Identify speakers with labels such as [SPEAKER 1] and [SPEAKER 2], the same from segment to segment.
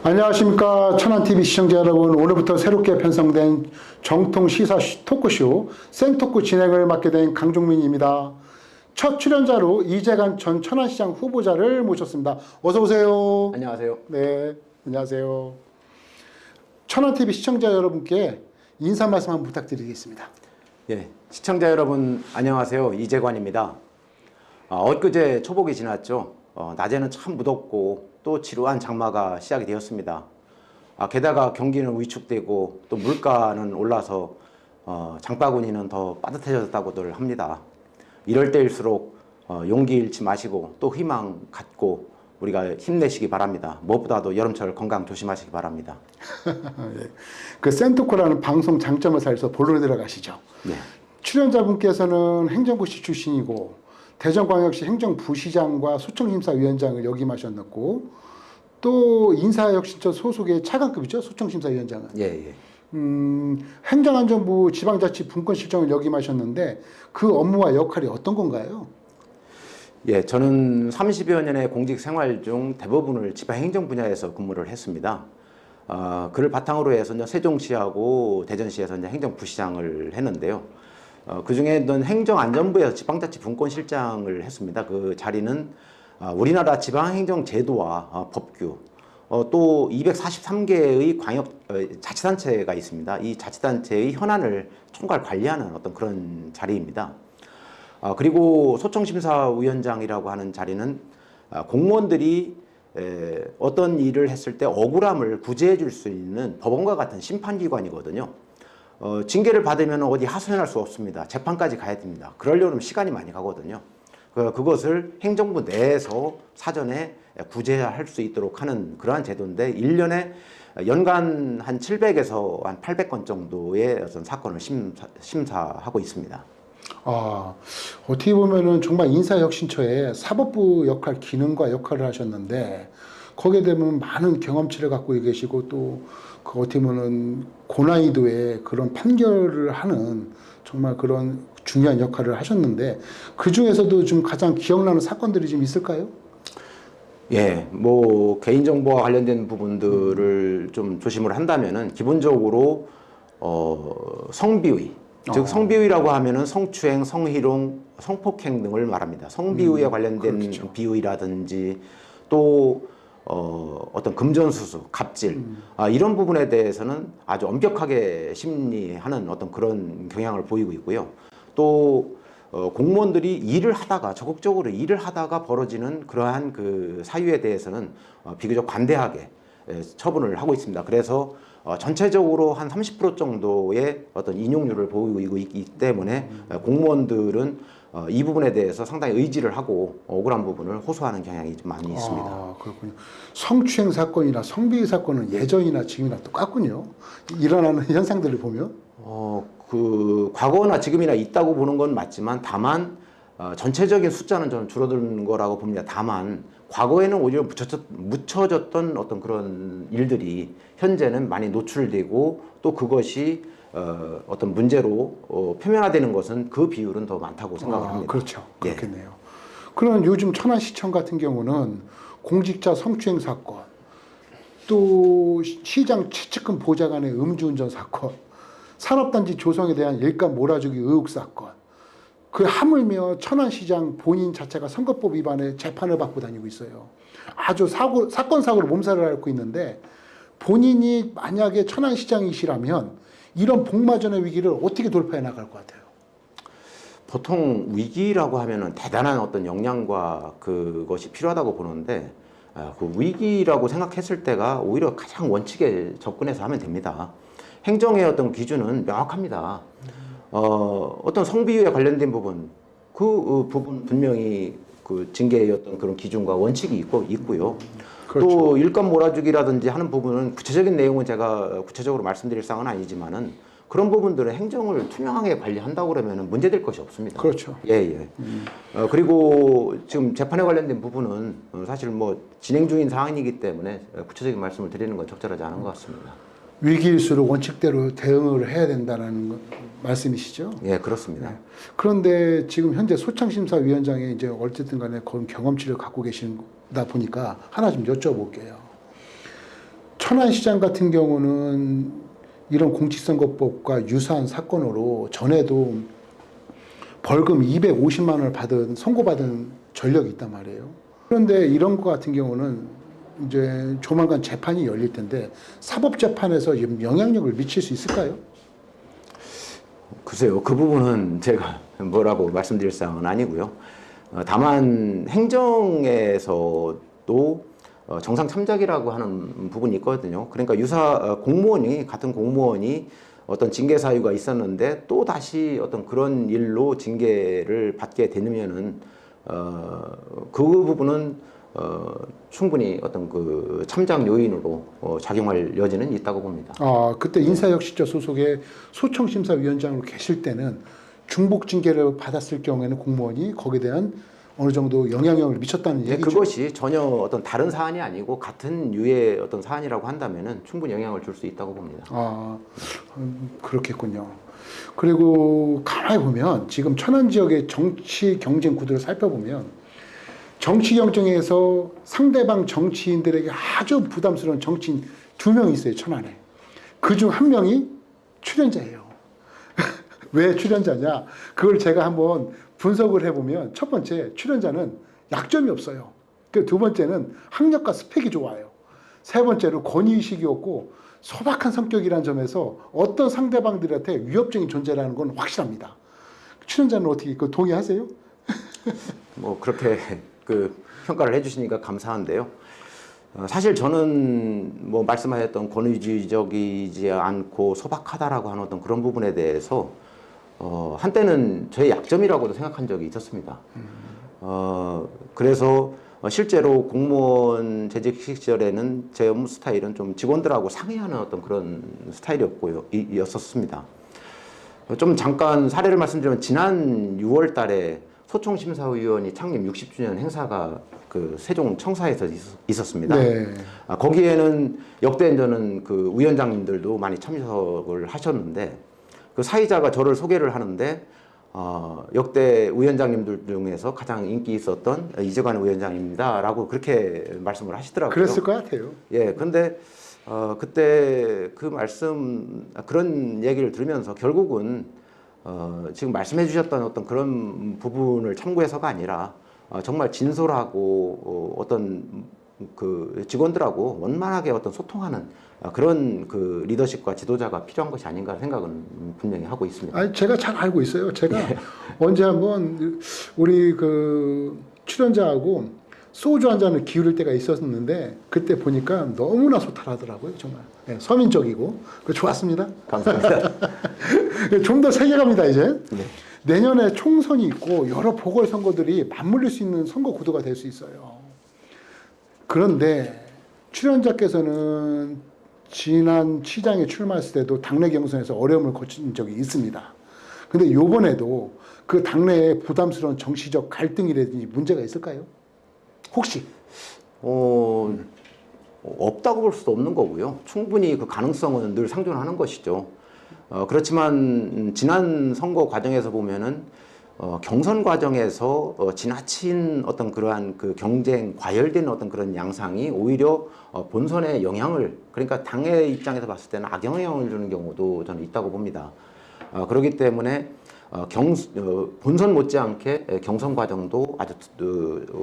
[SPEAKER 1] 안녕하십니까 천안TV 시청자 여러분. 오늘부터 새롭게 편성된 정통 시사 토크쇼 생토크 진행을 맡게 된 강종민입니다. 첫 출연자로 이재관 전 천안시장 후보자를 모셨습니다. 어서 오세요.
[SPEAKER 2] 안녕하세요.
[SPEAKER 1] 네, 안녕하세요. 천안TV 시청자 여러분께 인사 말씀 한번 부탁드리겠습니다.
[SPEAKER 2] 예, 시청자 여러분 안녕하세요. 이재관입니다. 엊그제 초복이 지났죠. 낮에는 참 무덥고 또 지루한 장마가 시작이 되었습니다. 게다가 경기는 위축되고 또 물가는 올라서 장바구니는 더 빠듯해졌다고들 합니다. 이럴 때일수록 용기 잃지 마시고 또 희망 갖고 우리가 힘내시기 바랍니다. 무엇보다도 여름철 건강 조심하시기 바랍니다.
[SPEAKER 1] 예. 그 센토코라는 방송 장점을 살려서 본론에 들어가시죠.
[SPEAKER 2] 네.
[SPEAKER 1] 출연자분께서는 행정부시 출신이고 대전광역시 행정부시장과 소청심사위원장을 역임하셨고 또 인사혁신처 소속의 차관급이죠. 소청심사위원장은.
[SPEAKER 2] 예.
[SPEAKER 1] 행정안전부 지방자치 분권실장을 역임하셨는데 그 업무와 역할이 어떤 건가요?
[SPEAKER 2] 예, 저는 30여 년의 공직 생활 중 대부분을 지방행정 분야에서 근무를 했습니다. 그를 바탕으로 해서 세종시하고 대전시에서 행정부시장을 했는데요. 그 중에는 행정안전부에서 지방자치 분권실장을 했습니다. 그 자리는 우리나라 지방행정제도와 법규, 또 243개의 자치단체가 있습니다. 이 자치단체의 현안을 총괄 관리하는 어떤 그런 자리입니다. 그리고 소청심사위원장이라고 하는 자리는 공무원들이 어떤 일을 했을 때 억울함을 구제해 줄 수 있는 법원과 같은 심판기관이거든요. 징계를 받으면 어디 하소연할 수 없습니다. 재판까지 가야 됩니다. 그러려면 시간이 많이 가거든요. 그것을 행정부 내에서 사전에 구제할 수 있도록 하는 그러한 제도인데 1년에 연간 한 700에서 한 800건 정도의 어떤 사건을 심사하고 있습니다.
[SPEAKER 1] 어떻게 보면은 정말 인사혁신처의 사법부 역할, 기능과 역할을 하셨는데 거기에 대한 많은 경험치를 갖고 계시고 또 그 어떻게 보면은 고난이도의 그런 판결을 하는 정말 그런 중요한 역할을 하셨는데 그 중에서도 좀 가장 기억나는 사건들이 좀 있을까요?
[SPEAKER 2] 예, 개인정보와 관련된 부분들을 좀 조심을 한다면은 기본적으로 성비위, 즉 성비위라고 하면은 성추행, 성희롱, 성폭행 등을 말합니다. 성비위에 관련된
[SPEAKER 1] 그렇죠.
[SPEAKER 2] 비위라든지 또 어떤 금전수수, 갑질 이런 부분에 대해서는 아주 엄격하게 심리하는 어떤 그런 경향을 보이고 있고요. 또 공무원들이 일을 하다가 적극적으로 일을 하다가 벌어지는 그러한 그 사유에 대해서는 비교적 관대하게 처분을 하고 있습니다. 그래서 전체적으로 한 30% 정도의 어떤 인용률을 보이고 있기 때문에 공무원들은 이 부분에 대해서 상당히 의지를 하고 억울한 부분을 호소하는 경향이 좀 많이 있습니다.
[SPEAKER 1] 그렇군요. 성추행 사건이나 성비위 사건은 예전이나 지금이나 똑같군요. 일어나는 현상들을 보면.
[SPEAKER 2] 과거나 지금이나 있다고 보는 건 맞지만 다만 전체적인 숫자는 좀 줄어드는 거라고 봅니다. 다만 과거에는 오히려 묻혀졌던 어떤 그런 일들이 현재는 많이 노출되고 또 그것이 어떤 문제로 표면화되는 것은 그 비율은 더 많다고 생각을 합니다.
[SPEAKER 1] 그렇죠. 그렇겠네요. 그럼 요즘 천안시청 같은 경우는 공직자 성추행 사건, 또 시장 최측근 보좌관의 음주운전 사건, 산업단지 조성에 대한 일감 몰아주기 의혹 사건, 그 하물며 천안시장 본인 자체가 선거법 위반에 재판을 받고 다니고 있어요. 아주 사건 사고로 몸살을 앓고 있는데 본인이 만약에 천안시장이시라면 이런 복마전의 위기를 어떻게 돌파해 나갈 것 같아요?
[SPEAKER 2] 보통 위기라고 하면은 대단한 어떤 역량과 그것이 필요하다고 보는데 그 위기라고 생각했을 때가 오히려 가장 원칙에 접근해서 하면 됩니다. 행정의 어떤 기준은 명확합니다. 어떤 성비위에 관련된 부분, 그 부분 분명히 그 징계의 어떤 그런 기준과 원칙이 있고요.
[SPEAKER 1] 그렇죠.
[SPEAKER 2] 또 일감 몰아주기라든지 하는 부분은 구체적인 내용은 제가 구체적으로 말씀드릴 사항은 아니지만은 그런 부분들은 행정을 투명하게 관리한다고 그러면 문제될 것이 없습니다.
[SPEAKER 1] 그렇죠.
[SPEAKER 2] 예. 그리고 지금 재판에 관련된 부분은 사실 진행 중인 사안이기 때문에 구체적인 말씀을 드리는 건 적절하지 않은 것 같습니다.
[SPEAKER 1] 위기일수록 원칙대로 대응을 해야 된다는 말씀이시죠?
[SPEAKER 2] 예, 그렇습니다.
[SPEAKER 1] 네. 그런데 지금 현재 소창심사위원장에 이제 어쨌든 간에 그런 경험치를 갖고 계신다 보니까 하나 좀 여쭤볼게요. 천안시장 같은 경우는 이런 공직선거법과 유사한 사건으로 전에도 벌금 250만 원을 선고받은 전력이 있단 말이에요. 그런데 이런 것 같은 경우는 이제 조만간 재판이 열릴 텐데 사법재판에서 영향력을 미칠 수 있을까요?
[SPEAKER 2] 글쎄요, 그 부분은 제가 뭐라고 말씀드릴 사항은 아니고요. 다만 행정에서도 정상 참작이라고 하는 부분이 있거든요. 그러니까 같은 공무원이 어떤 징계 사유가 있었는데 또 다시 어떤 그런 일로 징계를 받게 되면은 그 부분은 충분히 어떤 그 참작 요인으로 작용할 여지는 있다고 봅니다.
[SPEAKER 1] 그때 인사혁신처 소속의 소청심사위원장으로 계실 때는 중복 징계를 받았을 경우에는 공무원이 거기에 대한 어느 정도 영향력을 미쳤다는
[SPEAKER 2] 네,
[SPEAKER 1] 얘기죠.
[SPEAKER 2] 그것이 전혀 어떤 다른 사안이 아니고 같은 유의 어떤 사안이라고 한다면은 충분히 영향을 줄 수 있다고 봅니다.
[SPEAKER 1] 그렇겠군요. 그리고 가만히 보면 지금 천안 지역의 정치 경쟁 구도를 살펴보면 정치 경쟁에서 상대방 정치인들에게 아주 부담스러운 정치인 2명이 있어요, 천안에. 그중 한 명이 출연자예요. 왜 출연자냐? 그걸 제가 한번 분석을 해보면 첫 번째, 출연자는 약점이 없어요. 두 번째는 학력과 스펙이 좋아요. 세 번째로 권위의식이 없고 소박한 성격이라는 점에서 어떤 상대방들한테 위협적인 존재라는 건 확실합니다. 출연자는 어떻게 동의하세요?
[SPEAKER 2] 뭐 그렇게 그 평가를 해주시니까 감사한데요. 사실 저는 뭐 말씀하셨던 권위주의적이지 않고 소박하다라고 하는 어떤 그런 부분에 대해서 한때는 저의 약점이라고도 생각한 적이 있었습니다. 그래서 실제로 공무원 재직 시절에는 제 업무 스타일은 좀 직원들하고 상의하는 어떤 그런 스타일이었습니다. 좀 잠깐 사례를 말씀드리면 지난 6월 달에 소청심사위원이 창립 60주년 행사가 그 세종 청사에서 있었습니다.
[SPEAKER 1] 네.
[SPEAKER 2] 거기에는 역대 저는 그 위원장님들도 많이 참석을 하셨는데 그 사회자가 저를 소개를 하는데 역대 위원장님들 중에서 가장 인기 있었던 이재관 위원장입니다라고 그렇게 말씀을 하시더라고요.
[SPEAKER 1] 그랬을 것 같아요.
[SPEAKER 2] 예, 근데 그때 그런 얘기를 들으면서 결국은 지금 말씀해 주셨던 어떤 그런 부분을 참고해서가 아니라 정말 진솔하고 어떤 그 직원들하고 원만하게 어떤 소통하는 그런 그 리더십과 지도자가 필요한 것이 아닌가 생각은 분명히 하고 있습니다.
[SPEAKER 1] 제가 잘 알고 있어요. 제가 언제 한번 우리 그 출연자하고 소주 한 잔을 기울일 때가 있었는데 그때 보니까 너무나 소탈하더라고요. 정말 서민적이고 좋았습니다.
[SPEAKER 2] 감사합니다.
[SPEAKER 1] 좀 더 세계갑니다 이제.
[SPEAKER 2] 네.
[SPEAKER 1] 내년에 총선이 있고 여러 보궐선거들이 맞물릴 수 있는 선거 구도가 될 수 있어요. 그런데 출연자께서는 지난 시장에 출마했을 때도 당내 경선에서 어려움을 거친 적이 있습니다. 근데 이번에도 그 당내에 부담스러운 정치적 갈등이라든지 문제가 있을까요? 혹시?
[SPEAKER 2] 없다고 볼 수도 없는 거고요. 충분히 그 가능성은 늘 상존하는 것이죠. 그렇지만 지난 선거 과정에서 보면은 경선 과정에서 지나친 어떤 그러한 그 경쟁, 과열된 어떤 그런 양상이 오히려 본선에 영향을, 그러니까 당의 입장에서 봤을 때는 악영향을 주는 경우도 저는 있다고 봅니다. 그렇기 때문에 본선 못지않게 경선 과정도 아주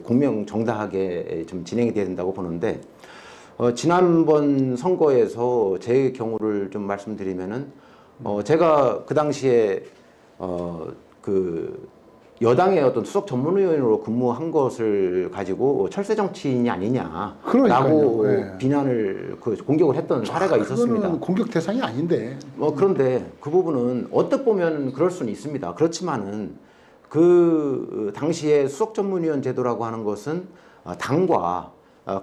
[SPEAKER 2] 공명정당하게 좀 진행이 돼야 된다고 보는데, 지난번 선거에서 제 경우를 좀 말씀드리면은 제가 그 당시에 그 여당의 어떤 수석 전문위원으로 근무한 것을 가지고 철새 정치인이 아니냐라고
[SPEAKER 1] 네.
[SPEAKER 2] 비난을 공격을 했던 사례가 있었습니다.
[SPEAKER 1] 그거는 공격 대상이 아닌데.
[SPEAKER 2] 그런데 그 부분은 어떻게 보면 그럴 수는 있습니다. 그렇지만은 그 당시에 수석 전문위원 제도라고 하는 것은 당과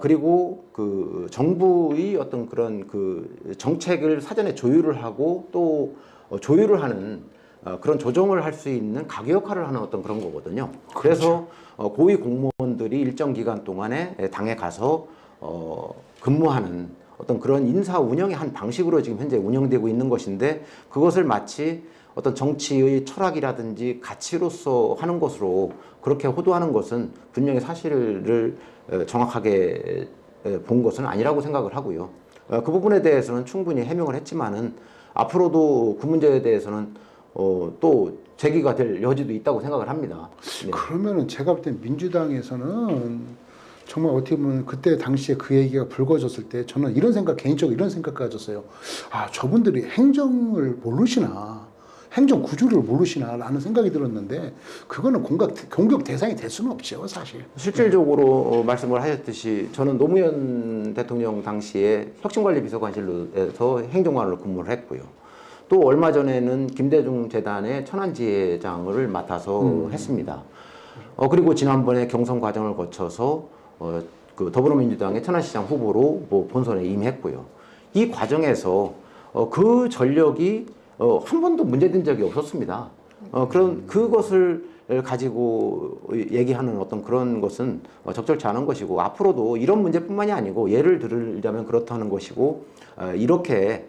[SPEAKER 2] 그리고 그 정부의 어떤 그런 그 정책을 사전에 조율을 하고 또 조율을 하는 그런 조정을 할 수 있는 가교 역할을 하는 어떤 그런 거거든요. 그래서 고위 공무원들이 일정 기간 동안에 당에 가서 근무하는 어떤 그런 인사 운영의 한 방식으로 지금 현재 운영되고 있는 것인데, 그것을 마치 어떤 정치의 철학이라든지 가치로서 하는 것으로 그렇게 호도하는 것은 분명히 사실을 정확하게 본 것은 아니라고 생각을 하고요. 그 부분에 대해서는 충분히 해명을 했지만은 앞으로도 그 문제에 대해서는 또 제기가 될 여지도 있다고 생각을 합니다. 네.
[SPEAKER 1] 그러면은 제가 볼 때 민주당에서는 정말 어떻게 보면 그때 당시에 그 얘기가 불거졌을 때 저는 개인적으로 이런 생각 가졌어요. 아, 저분들이 행정을 모르시나, 행정 구조를 모르시나라는 생각이 들었는데 그거는 공격 대상이 될 수는 없죠, 사실.
[SPEAKER 2] 실질적으로 말씀을 하셨듯이 저는 노무현 대통령 당시에 혁신관리비서관실로에서 행정관으로 근무를 했고요. 또 얼마 전에는 김대중 재단의 천안지회장을 맡아서 했습니다. 그리고 지난번에 경선 과정을 거쳐서 그 더불어민주당의 천안시장 후보로 본선에 임했고요. 이 과정에서 그 전력이 한 번도 문제된 적이 없었습니다. 그런 그것을 가지고 얘기하는 어떤 그런 것은 적절치 않은 것이고 앞으로도 이런 문제뿐만이 아니고 예를 들자면 그렇다는 것이고 이렇게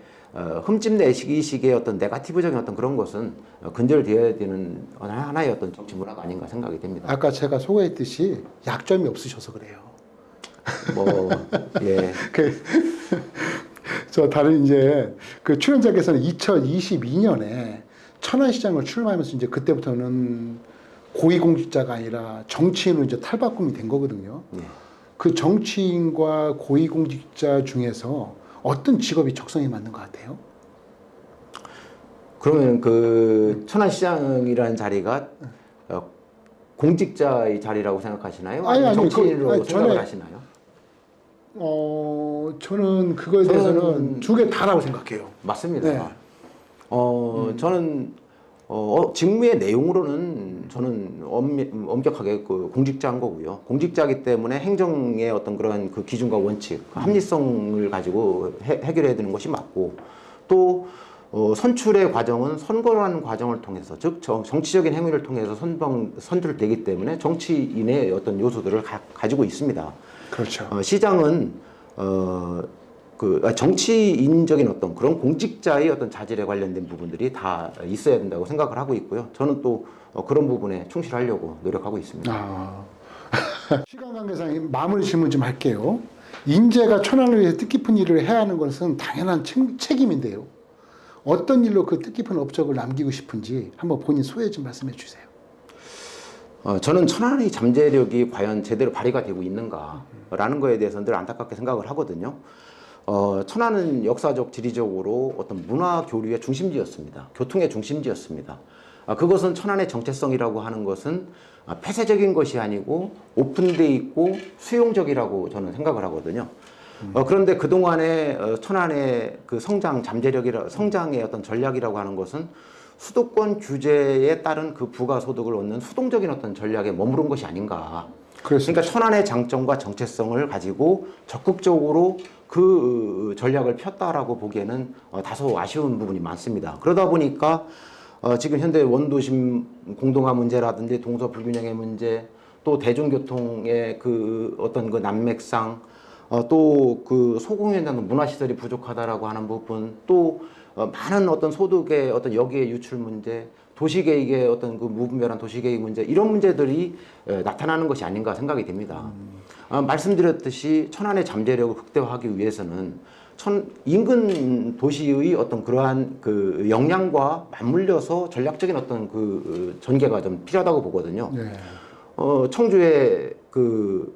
[SPEAKER 2] 흠집내시기 식의 어떤 네거티브적인 어떤 그런 것은 근절되어야 되는 하나의 어떤 정치 문화가 아닌가 생각이 됩니다.
[SPEAKER 1] 아까 제가 소개했듯이 약점이 없으셔서 그래요.
[SPEAKER 2] 예.
[SPEAKER 1] 저 다른 이제 그 출연자께서는 2022년에 천안시장을 출마하면서 이제 그때부터는 고위공직자가 아니라 정치인으로 이제 탈바꿈이 된 거거든요.
[SPEAKER 2] 예.
[SPEAKER 1] 그 정치인과 고위공직자 중에서 어떤 직업이 적성에 맞는 것 같아요?
[SPEAKER 2] 그러면 그 천안시장이라는 자리가 공직자의 자리라고 생각하시나요? 아니면 정치인으로 생각을 하시나요?
[SPEAKER 1] 저는 그거에 대해서는 두 개 다라고 생각해요.
[SPEAKER 2] 맞습니다.
[SPEAKER 1] 네.
[SPEAKER 2] 저는 직무의 내용으로는 저는 엄격하게 그 공직자인 거고요. 공직자이기 때문에 행정의 어떤 그런 그 기준과 원칙, 합리성을 가지고 해결해야 되는 것이 맞고 또 선출의 과정은 선거라는 과정을 통해서 즉 정치적인 행위를 통해서 선출되기 때문에 정치인의 어떤 요소들을 가지고 있습니다.
[SPEAKER 1] 그렇죠.
[SPEAKER 2] 시장은 정치인적인 어떤 그런 공직자의 어떤 자질에 관련된 부분들이 다 있어야 된다고 생각을 하고 있고요. 저는 또 그런 부분에 충실하려고 노력하고 있습니다.
[SPEAKER 1] 시간 관계상 마무리 질문 좀 할게요. 인재가 천안을 위해서 뜻깊은 일을 해야 하는 것은 당연한 책임인데요. 어떤 일로 그 뜻깊은 업적을 남기고 싶은지 한번 본인 소회 좀 말씀해 주세요.
[SPEAKER 2] 저는 천안의 잠재력이 과연 제대로 발휘가 되고 있는가라는 거에 대해서 늘 안타깝게 생각을 하거든요. 천안은 역사적, 지리적으로 어떤 문화 교류의 중심지였습니다. 교통의 중심지였습니다. 그것은 천안의 정체성이라고 하는 것은 폐쇄적인 것이 아니고 오픈되어 있고 수용적이라고 저는 생각을 하거든요. 그런데 그동안에 천안의 그 성장의 어떤 전략이라고 하는 것은 수도권 규제에 따른 그 부가소득을 얻는 수동적인 어떤 전략에 머무른 것이 아닌가. 그러니까 천안의 장점과 정체성을 가지고 적극적으로 그 전략을 폈다라고 보기에는 다소 아쉬운 부분이 많습니다. 그러다 보니까 지금 현대 원도심 공동화 문제라든지 동서 불균형의 문제, 또 대중교통의 그 어떤 그 난맥상, 또 그 소공연장 문화시설이 부족하다라고 하는 부분, 또 많은 어떤 소득의 어떤 여기에 유출 문제, 도시계획의 어떤 그 무분별한 도시계획 문제, 이런 문제들이 나타나는 것이 아닌가 생각이 됩니다. 말씀드렸듯이 천안의 잠재력을 극대화하기 위해서는 인근 도시의 어떤 그러한 그 역량과 맞물려서 전략적인 어떤 그 전개가 좀 필요하다고 보거든요.
[SPEAKER 1] 네.
[SPEAKER 2] 청주의 그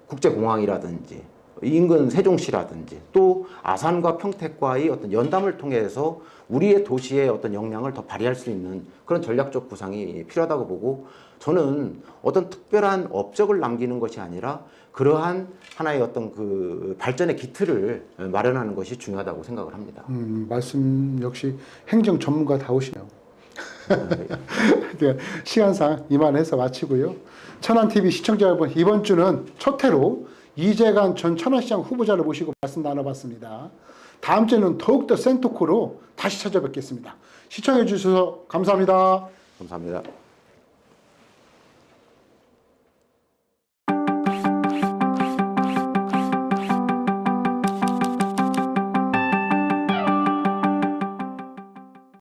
[SPEAKER 2] 국제공항이라든지 인근 세종시라든지 또 아산과 평택과의 어떤 연담을 통해서 우리의 도시의 어떤 역량을 더 발휘할 수 있는 그런 전략적 구상이 필요하다고 보고, 저는 어떤 특별한 업적을 남기는 것이 아니라 그러한 하나의 어떤 그 발전의 기틀을 마련하는 것이 중요하다고 생각을 합니다.
[SPEAKER 1] 말씀 역시 행정 전문가다우시네요. 시간상 이만해서 마치고요. 천안TV 시청자 여러분, 이번 주는 첫 회로 이재관 전 천안시장 후보자를 모시고 말씀 나눠봤습니다. 다음 주에는 더욱더 센 토크로 다시 찾아뵙겠습니다. 시청해 주셔서 감사합니다.
[SPEAKER 2] 감사합니다.